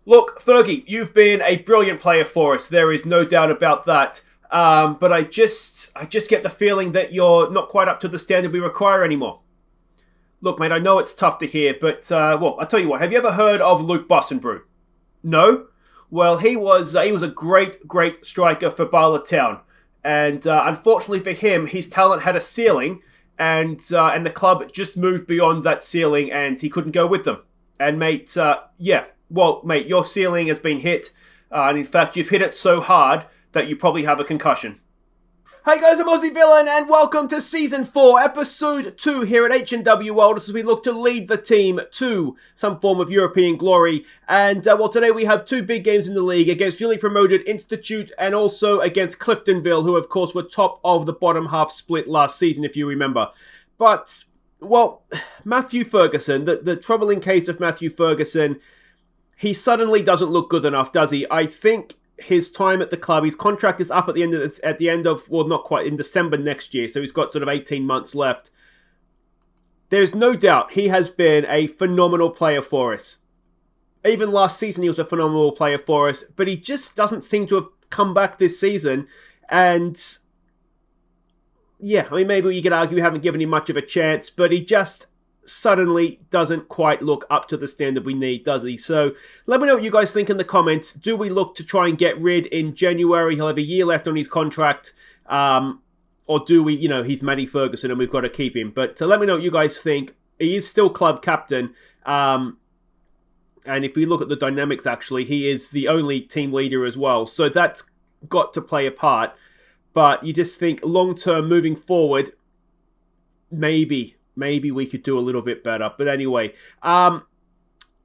Look, Fergie, you've been a brilliant player for us. There is no doubt about that. But I just get the feeling that you're not quite up to the standard we require anymore. Look, mate, I know it's tough to hear, but well, I'll tell you what. Have you ever heard of Luke Bussenbrew? No? Well, he was a great striker for Bala Town, and unfortunately for him, his talent had a ceiling, and the club just moved beyond that ceiling, and he couldn't go with them. And mate, mate, your ceiling has been hit, and in fact, you've hit it so hard that you probably have a concussion. Hey guys, I'm Aussie Villain, and welcome to Season 4, Episode 2 here at H&W Welders as we look to lead the team to some form of European glory. And, today we have two big games in the league against newly promoted Institute and also against Cliftonville, who of course were top of the bottom half split last season, if you remember. But, well, Matthew Ferguson, the troubling case of Matthew Ferguson, he suddenly doesn't look good enough, does he? I think his time at the club, his contract is up at the end of not quite, in December next year, so he's got sort of 18 months left. There's no doubt he has been a phenomenal player for us. Even last season he was a phenomenal player for us, but he just doesn't seem to have come back this season, and yeah, I mean, maybe you could argue we haven't given him much of a chance, but he just suddenly doesn't quite look up to the standard we need, does he? So let me know what you guys think in the comments. Do we look to try and get rid in January? He'll have a year left on his contract. Or do we, he's Matty Ferguson and we've got to keep him. But let me know what you guys think. He is still club captain. And if we look at the dynamics, actually, he is the only team leader as well. So that's got to play a part. But you just think long-term moving forward, maybe we could do a little bit better. But anyway, what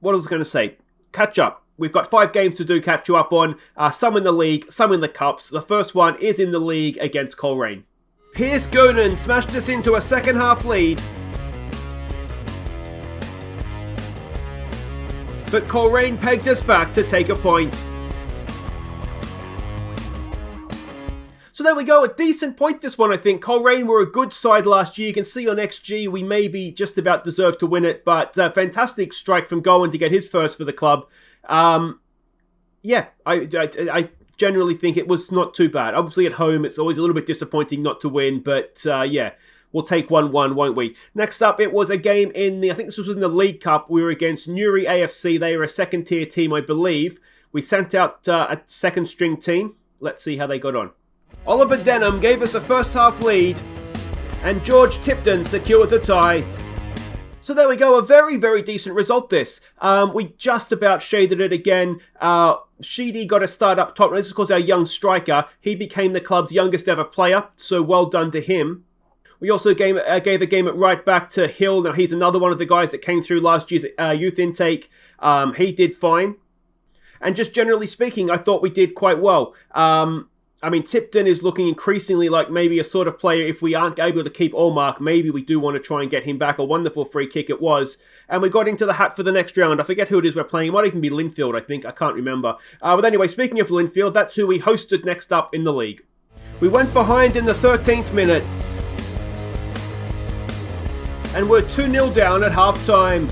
I was going to say, catch up. We've got 5 games to do catch you up on. Some in the league, some in the cups. The first one is in the league against Coleraine. Piers Goonan smashed us into a second half lead. But Coleraine pegged us back to take a point. So there we go, a decent point this one, I think. Coleraine were a good side last year. You can see on XG we maybe just about deserved to win it, but fantastic strike from Gowan to get his first for the club. I generally think it was not too bad. Obviously at home it's always a little bit disappointing not to win, but we'll take 1-1, won't we? Next up, it was a game I think this was in the League Cup. We were against Newry AFC. They are a second tier team, I believe. We sent out a second string team. Let's see how they got on. Oliver Denham gave us a first half lead, and George Tipton secured the tie. So there we go, a very, very decent result this. We just about shaded it again. Sheedy got a start up top. This is of course our young striker. He became the club's youngest ever player, so well done to him. We also gave a game at right back to Hill. Now he's another one of the guys that came through last year's youth intake. He did fine. And just generally speaking, I thought we did quite well. Tipton is looking increasingly like maybe a sort of player, if we aren't able to keep Allmark, maybe we do want to try and get him back. A wonderful free kick it was. And we got into the hat for the next round. I forget who it is we're playing. It might even be Linfield, I think. I can't remember. But anyway, speaking of Linfield, that's who we hosted next up in the league. We went behind in the 13th minute. And we're 2-0 down at half-time.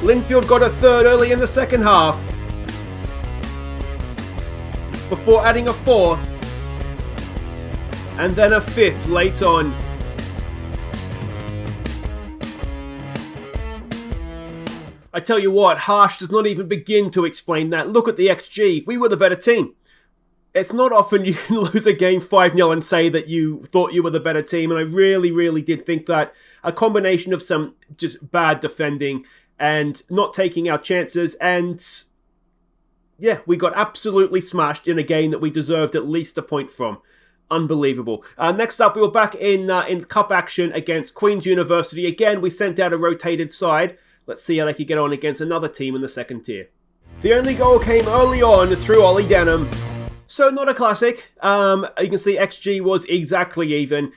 Linfield got a third early in the second half, before adding a fourth, and then a fifth late on. I tell you what, Harsh does not even begin to explain that. Look at the XG. We were the better team. It's not often you can lose a game 5-0 and say that you thought you were the better team, and I really did think that. A combination of some just bad defending and not taking our chances, and yeah, we got absolutely smashed in a game that we deserved at least a point from. Unbelievable. Next up, we were back in cup action against Queen's University. Again, we sent out a rotated side. Let's see how they could get on against another team in the second tier. The only goal came early on through Ollie Denham. So not a classic. You can see XG was exactly even.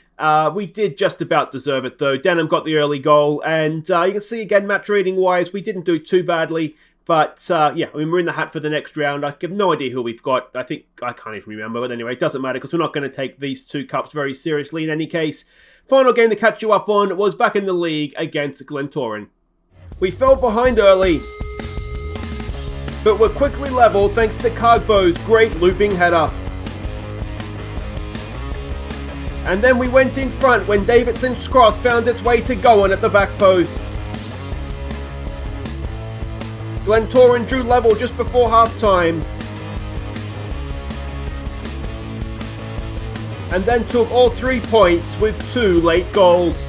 We did just about deserve it though. Denham got the early goal, and you can see again, match rating wise, we didn't do too badly. But, we're in the hat for the next round. I have no idea who we've got. I can't even remember. But anyway, it doesn't matter because we're not going to take these two cups very seriously in any case. Final game to catch you up on was back in the league against Glentoran. We fell behind early, but were quickly level thanks to Cargbo's great looping header. And then we went in front when Davidson's cross found its way to Gowan at the back post. Glentoran drew level just before half-time, and then took all 3 points with 2 late goals.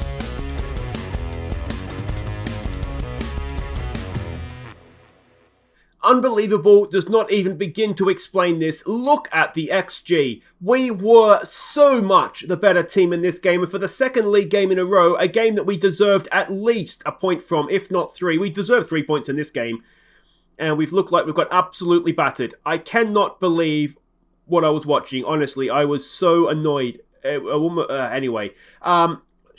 Unbelievable does not even begin to explain this. Look at the XG. We were so much the better team in this game, and for the second league game in a row, a game that we deserved at least a point from, if not 3. We deserved 3 points in this game, and we've looked like we've got absolutely battered. I cannot believe what I was watching. Honestly, I was so annoyed. Anyway,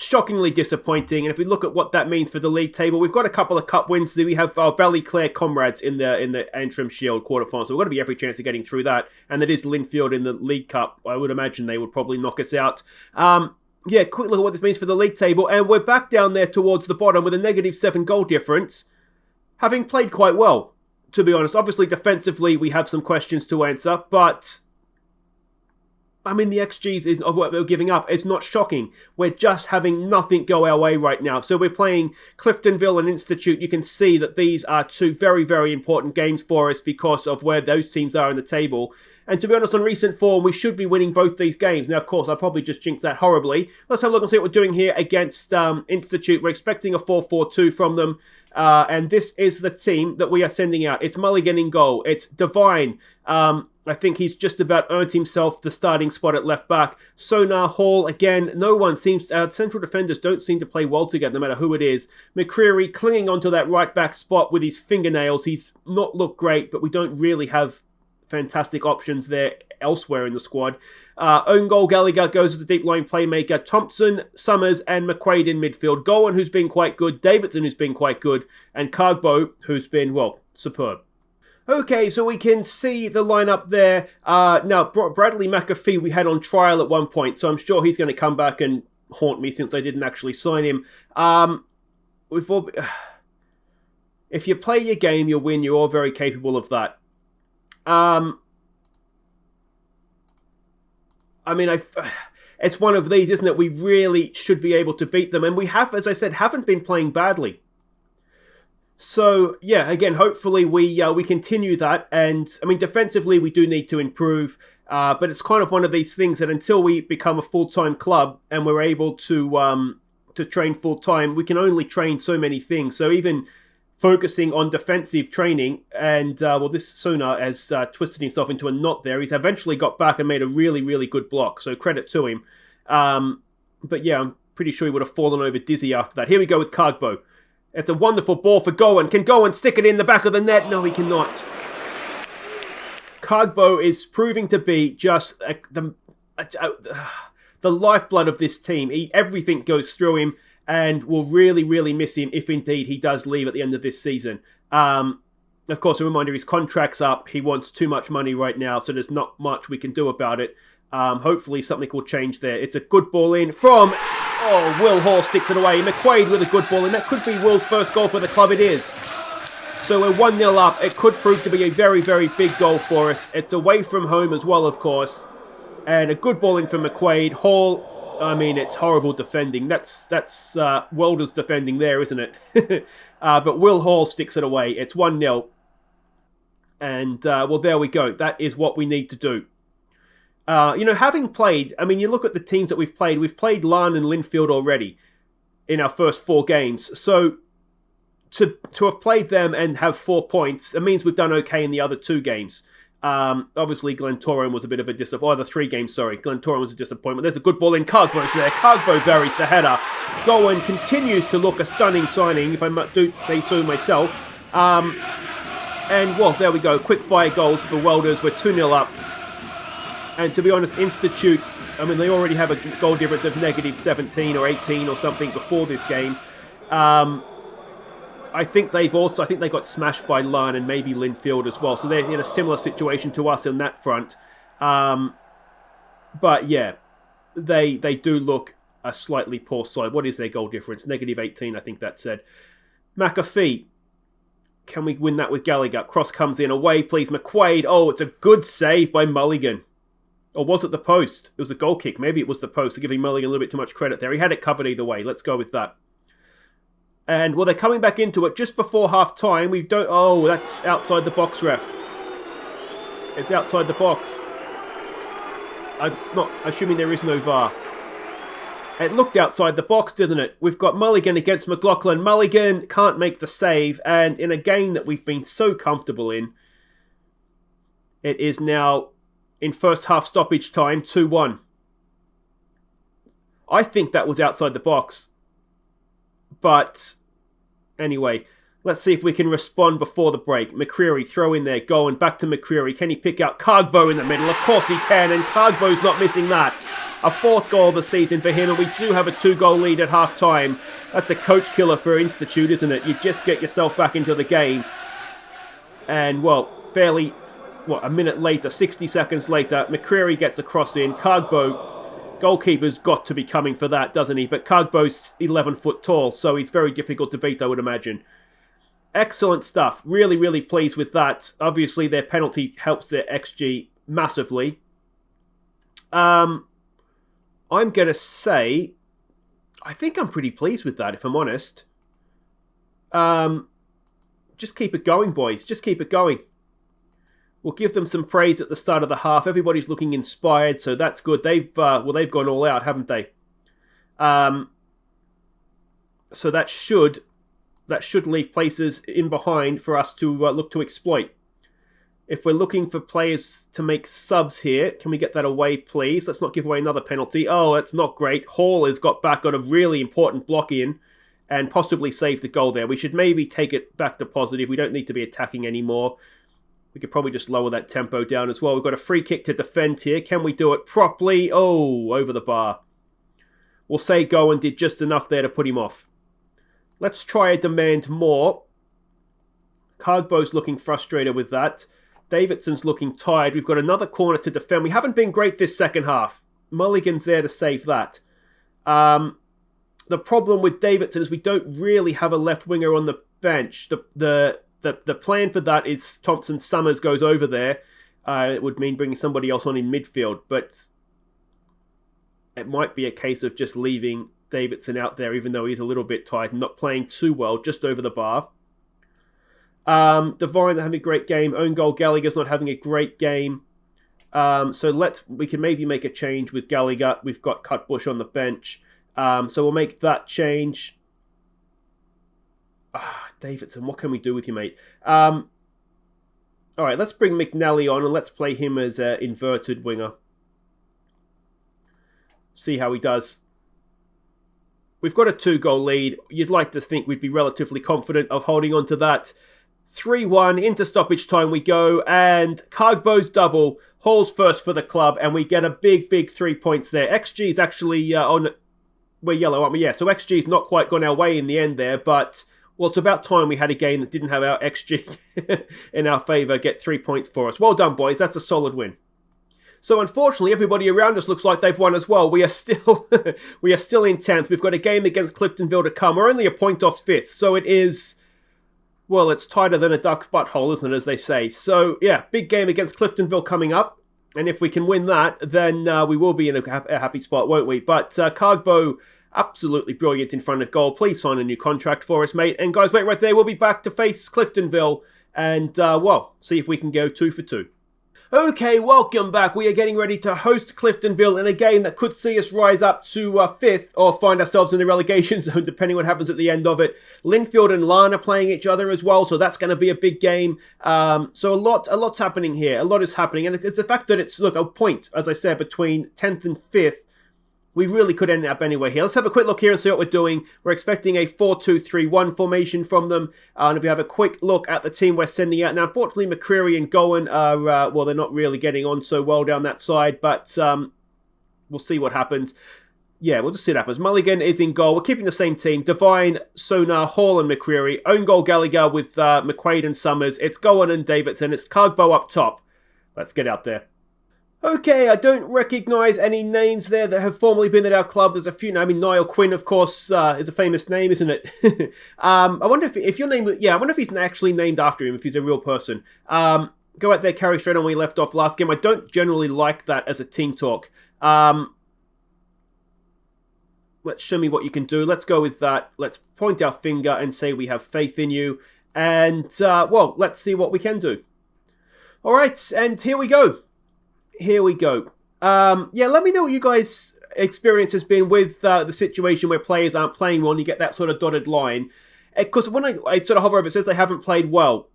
shockingly disappointing. And if we look at what that means for the league table, we've got a couple of cup wins. We have our Ballyclare comrades in the Antrim Shield quarterfinal, so we've got to be every chance of getting through that. And it is Linfield in the League Cup. I would imagine they would probably knock us out. Yeah, quick look at what this means for the league table, and we're back down there towards the bottom with a -7 goal difference, having played quite well, to be honest. Obviously, defensively, we have some questions to answer, but I mean, the XGs of what we're giving up is not shocking. We're just having nothing go our way right now. So we're playing Cliftonville and Institute. You can see that these are 2 very, very important games for us because of where those teams are in the table. And to be honest, on recent form, we should be winning both these games. Now, of course, I'll probably just jinx that horribly. Let's have a look and see what we're doing here against Institute. We're expecting a 4-4-2 from them. And this is the team that we are sending out. It's Mulligan in goal. It's Devine. I think he's just about earned himself the starting spot at left back. Sonar, Hall, again, no one seems... central defenders don't seem to play well together, no matter who it is. McCreary clinging onto that right back spot with his fingernails. He's not looked great, but we don't really have fantastic options there elsewhere in the squad. Own goal, Gallagher goes as the deep line playmaker. Thompson, Summers, and McQuaid in midfield. Gowan, who's been quite good. Davidson, who's been quite good. And Cargbo, who's been, well, superb. Okay, so we can see the lineup there. Now, Bradley McAfee we had on trial at one point, so I'm sure he's going to come back and haunt me since I didn't actually sign him. If you play your game, you'll win. You're all very capable of that. I mean, it's one of these, isn't it? We really should be able to beat them, and we have, as I said, haven't been playing badly. So, yeah, again, hopefully we continue that. And, I mean, defensively, we do need to improve. But it's kind of one of these things that until we become a full-time club and we're able to train full-time, we can only train so many things. So even focusing on defensive training, and, this Sonar has twisted himself into a knot there. He's eventually got back and made a really, really good block. So credit to him. But, yeah, I'm pretty sure he would have fallen over dizzy after that. Here we go with Cargbo. It's a wonderful ball for Gowan. Can Gowan stick it in the back of the net? No, he cannot. Cargbo is proving to be just the lifeblood of this team. Everything goes through him, and we'll really, really miss him if indeed he does leave at the end of this season. Of course, a reminder, his contract's up. He wants too much money right now, so there's not much we can do about it. Hopefully something will change there. It's a good ball in from... Oh, Will Hall sticks it away. McQuaid with a good ball, and that could be Will's first goal for the club. It is. So we're 1-0 up. It could prove to be a very, very big goal for us. It's away from home as well, of course. And a good ball in from McQuaid. Hall, I mean, it's horrible defending. That's Welders defending there, isn't it? But Will Hall sticks it away. It's 1-0. And, well, there we go. That is what we need to do. Having played, I mean, you look at the teams that we've played Larne and Linfield already in our first 4 games. So to have played them and have 4 points, it means we've done okay in the other 2 games. Obviously, Glentoran was a bit of a disappointment. The 3 games, sorry. Glentoran was a disappointment. There's a good ball in. Cargbo's there. Cargbo buries the header. Gowan continues to look a stunning signing, if I do say so myself. And, well, there we go. Quick fire goals for Welders. We're 2-0 up. And to be honest, Institute, I mean, they already have a goal difference of -17 or 18 or something before this game. I think they got smashed by Larne and maybe Linfield as well. So they're in a similar situation to us on that front. But yeah, they do look a slightly poor side. What is their goal difference? -18, I think that said. McAfee. Can we win that with Gallagher? Cross comes in. Away, please. McQuaid. Oh, it's a good save by Mulligan. Or was it the post? It was a goal kick. Maybe it was the post. Giving Mulligan a little bit too much credit there. He had it covered either way. Let's go with that. And, well, they're coming back into it just before half-time. We don't... Oh, that's outside the box, ref. It's outside the box. I'm not assuming there is no VAR. It looked outside the box, didn't it? We've got Mulligan against McLaughlin. Mulligan can't make the save. And in a game that we've been so comfortable in, it is now, in first half stoppage time, 2-1. I think that was outside the box. But anyway, let's see if we can respond before the break. McCreary, throw in there, going back to McCreary. Can he pick out Cargbo in the middle? Of course he can, and Cargbo's not missing that. A fourth goal of the season for him, and we do have a 2-goal lead at half-time. That's a coach killer for Institute, isn't it? You just get yourself back into the game. And, well, barely, a minute later, 60 seconds later, McCreary gets a cross in. Cargbo, goalkeeper's got to be coming for that, doesn't he? But Cargbo's 11 foot tall, so he's very difficult to beat, I would imagine. Excellent stuff. Really, really pleased with that. Obviously, their penalty helps their XG massively. I'm going to say, I think I'm pretty pleased with that, if I'm honest. Just keep it going, boys. Just keep it going. We'll give them some praise at the start of the half. Everybody's looking inspired, so that's good. They've gone all out, haven't they? So that should leave places in behind for us to look to exploit. If we're looking for players to make subs here, can we get that away, please? Let's not give away another penalty. Oh, that's not great. Hall has got a really important block in and possibly saved the goal there. We should maybe take it back to positive. We don't need to be attacking anymore. We could probably just lower that tempo down as well. We've got a free kick to defend here. Can we do it properly? Oh, over the bar. We'll say go and did just enough there to put him off. Let's try and demand more. Cargbo's looking frustrated with that. Davidson's looking tired. We've got another corner to defend. We haven't been great this second half. Mulligan's there to save that. The problem with Davidson is we don't really have a left winger on the bench. The plan for that is Thompson Summers goes over there. It would mean bringing somebody else on in midfield, but it might be a case of just leaving Davidson out there, even though he's a little bit tired and not playing too well, just over the bar. Devine having a great game. Own goal, Gallagher's not having a great game. So we can maybe make a change with Gallagher. We've got Cutbush on the bench. So we'll make that change. Davidson, what can we do with you, mate? All right, let's bring McNally on and let's play him as an inverted winger. See how he does. We've got a 2-goal lead. You'd like to think we'd be relatively confident of holding on to that. 3-1, into stoppage time we go, and Cargbo's double, Hall's first for the club, and we get a big, big 3 points there. XG is actually on... We're yellow, aren't we? Yeah, so XG's not quite gone our way in the end there, but, well, it's about time we had a game that didn't have our XG in our favour get 3 points for us. Well done, boys. That's a solid win. So unfortunately, everybody around us looks like they've won as well. We are still in 10th. We've got a game against Cliftonville to come. We're only a point off 5th, so it is... Well, it's tighter than a duck's butthole, isn't it, as they say. So, yeah, big game against Cliftonville coming up. And if we can win that, then we will be in a happy spot, won't we? But Cargbo, absolutely brilliant in front of goal. Please sign a new contract for us, mate. And guys, wait right there. We'll be back to face Cliftonville. And, well, see if we can go 2 for 2. Okay, welcome back. We are getting ready to host Cliftonville in a game that could see us rise up to 5th or find ourselves in the relegation zone, depending what happens at the end of it. Linfield and Larne are playing each other as well, so that's going to be a big game. So a lot's happening here. A lot is happening, and it's the fact that it's, look, a point, as I said, between 10th and 5th. We really could end up anywhere here. Let's have a quick look here and see what we're doing. We're expecting a 4-2-3-1 formation from them. And if we have a quick look at the team we're sending out. Now, unfortunately, McCreary and Gowan are, well, they're not really getting on so well down that side. But we'll see what happens. Yeah, we'll just see what happens. Mulligan is in goal. We're keeping the same team. Devine, Sonar, Hall and McCreary. Own goal Gallagher with McQuaid and Summers. It's Gowan and Davidson. It's Cargbo up top. Let's get out there. Okay, I don't recognise any names there that have formerly been at our club. There's a few. I mean, Niall Quinn, of course, is a famous name, isn't it? I wonder if your name. Yeah, I wonder if he's actually named after him, if he's a real person. Go out there, carry straight on where we left off last game. I don't generally like that as a team talk. Let's show me what you can do. Let's go with that. Let's point our finger and say we have faith in you. And, well, let's see what we can do. All right, and here we go. Here we go. Yeah, let me know what you guys' experience has been with the situation where players aren't playing well and you get that sort of dotted line. Because when I sort of hover over, it says they haven't played well.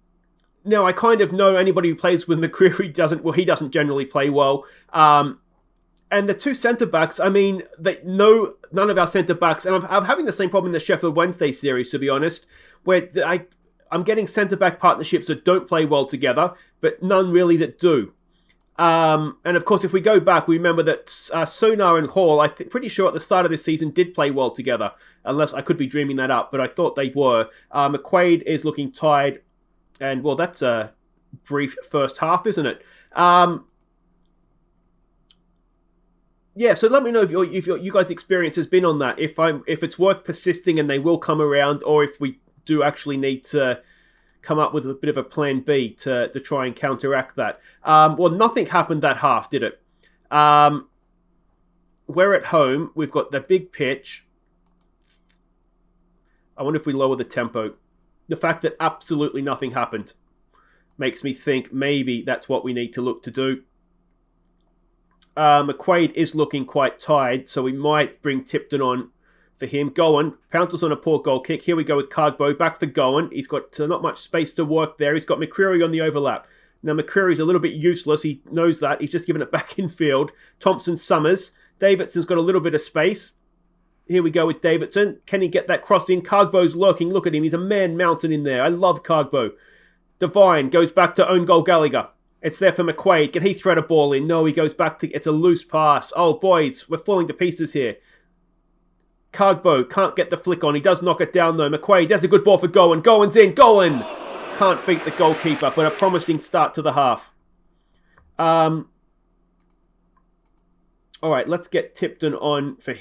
Now, I kind of know anybody who plays with McCreary he doesn't generally play well. And the two centre-backs, I mean, none of our centre-backs, and I'm having the same problem in the Sheffield Wednesday series, to be honest, where I'm getting centre-back partnerships that don't play well together, but none really that do. And of course, if we go back, we remember that Sonar and Hall, pretty sure at the start of this season, did play well together. Unless I could be dreaming that up, but I thought they were. McQuaid is looking tired. And, well, that's a brief first half, isn't it? Yeah, so let me know if you guys' experience has been on that. If it's worth persisting and they will come around, or if we do actually need to come up with a bit of a plan B to try and counteract that. Well, nothing happened that half, did it? We're at home. We've got the big pitch. I wonder if we lower the tempo. The fact that absolutely nothing happened makes me think maybe that's what we need to look to do. McQuaid is looking quite tired, so we might bring Tipton on for him. Gowan pounces on a poor goal kick. Here we go with Cardbo. Back for Gowan. He's got not much space to work there. He's got McCreary on the overlap. Now, McCreary's a little bit useless. He knows that. He's just given it back in field. Thompson-Summers. Davidson's got a little bit of space. Here we go with Davidson. Can he get that crossed in? Cardbo's lurking. Look at him. He's a man mountain in there. I love Cardbo. Devine goes back to own goal Gallagher. It's there for McQuaid. Can he thread a ball in? No, he goes back to... It's a loose pass. Oh, boys, we're falling to pieces here. Cardbo can't get the flick on. He does knock it down, though. McQuaid, there's a good ball for Gowan. Gowan's in. Gowan! Can't beat the goalkeeper, but a promising start to the half. All right, let's get Tipton on for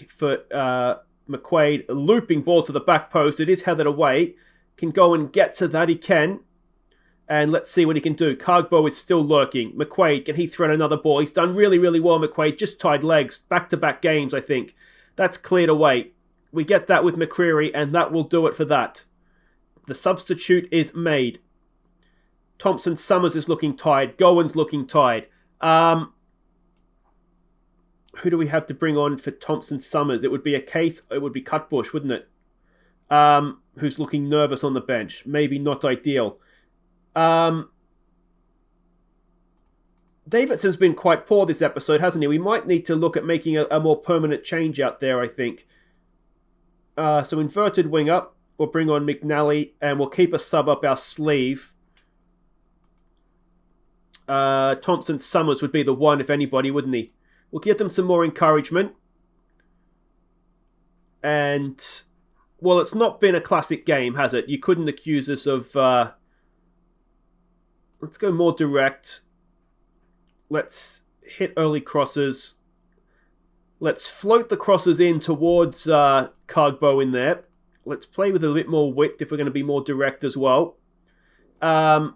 McQuaid. A looping ball to the back post. It is headed away. Can Gowan get to that? He can. And let's see what he can do. Cardbo is still lurking. McQuaid, can he thread another ball? He's done really, really well, McQuaid. Just tied legs. Back-to-back games, I think. That's cleared away. We get that with McCreary, and that will do it for that. The substitute is made. Thompson-Summers is looking tired. Gowan's looking tired. Who do we have to bring on for Thompson-Summers? It would be Cutbush, wouldn't it? Who's looking nervous on the bench. Maybe not ideal. Davidson's been quite poor this episode, hasn't he? We might need to look at making a more permanent change out there, I think. So inverted wing up. We'll bring on McNally, and we'll keep a sub up our sleeve. Thompson-Summers would be the one, if anybody, wouldn't he? We'll give them some more encouragement. And, well, it's not been a classic game, has it? You couldn't accuse us of... Let's go more direct. Let's hit early crosses. Let's float the crosses in towards Cardbo in there. Let's play with a bit more width if we're going to be more direct as well. Yeah,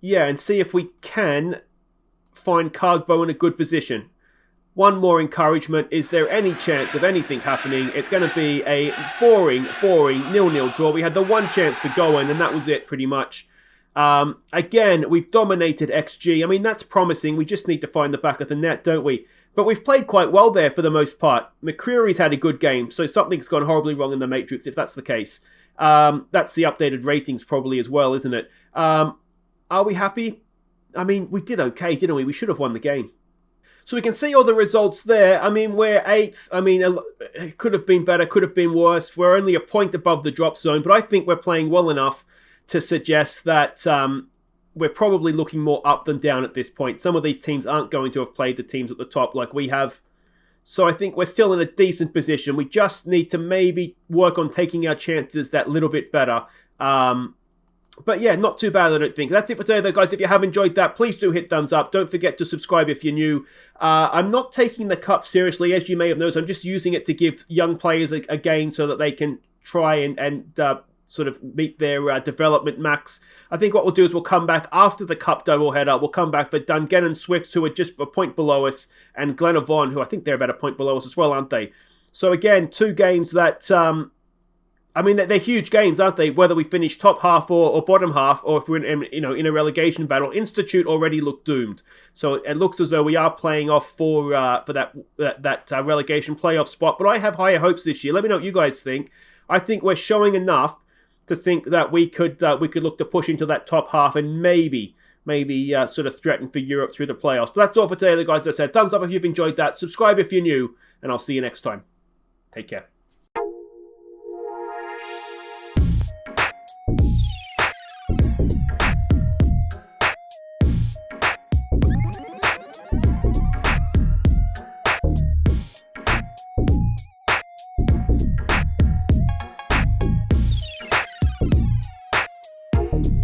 and see if we can find Cardbo in a good position. One more encouragement. Is there any chance of anything happening? It's going to be a boring 0-0 draw. We had the one chance to go in, and that was it pretty much. Again, we've dominated XG. I mean, that's promising. We just need to find the back of the net, don't we? But we've played quite well there for the most part. McCreary's had a good game, so something's gone horribly wrong in the Matrix if that's the case. That's the updated ratings probably as well, isn't it? Are we happy? I mean, we did okay, didn't we? We should have won the game. So we can see all the results there. I mean, we're 8th. I mean, it could have been better, could have been worse. We're only a point above the drop zone, but I think we're playing well enough to suggest that we're probably looking more up than down at this point. Some of these teams aren't going to have played the teams at the top like we have. So I think we're still in a decent position. We just need to maybe work on taking our chances that little bit better. But yeah, not too bad, I don't think. That's it for today, though, guys. If you have enjoyed that, please do hit thumbs up. Don't forget to subscribe if you're new. I'm not taking the cup seriously, as you may have noticed. I'm just using it to give young players a game so that they can try and sort of meet their development max. I think what we'll do is we'll come back after the cup doubleheader. We'll come back for Dungannon Swifts, who are just a point below us, and Glenavon, who I think they're about a point below us as well, aren't they? So again, two games that... I mean, they're huge games, aren't they? Whether we finish top half or bottom half, or if we're in a relegation battle. Institute already look doomed, so it looks as though we are playing off for that relegation playoff spot. But I have higher hopes this year. Let me know what you guys think. I think we're showing enough to think that we could look to push into that top half and maybe sort of threaten for Europe through the playoffs. But that's all for today, guys. As I said, thumbs up if you've enjoyed that. Subscribe if you're new, and I'll see you next time. Take care.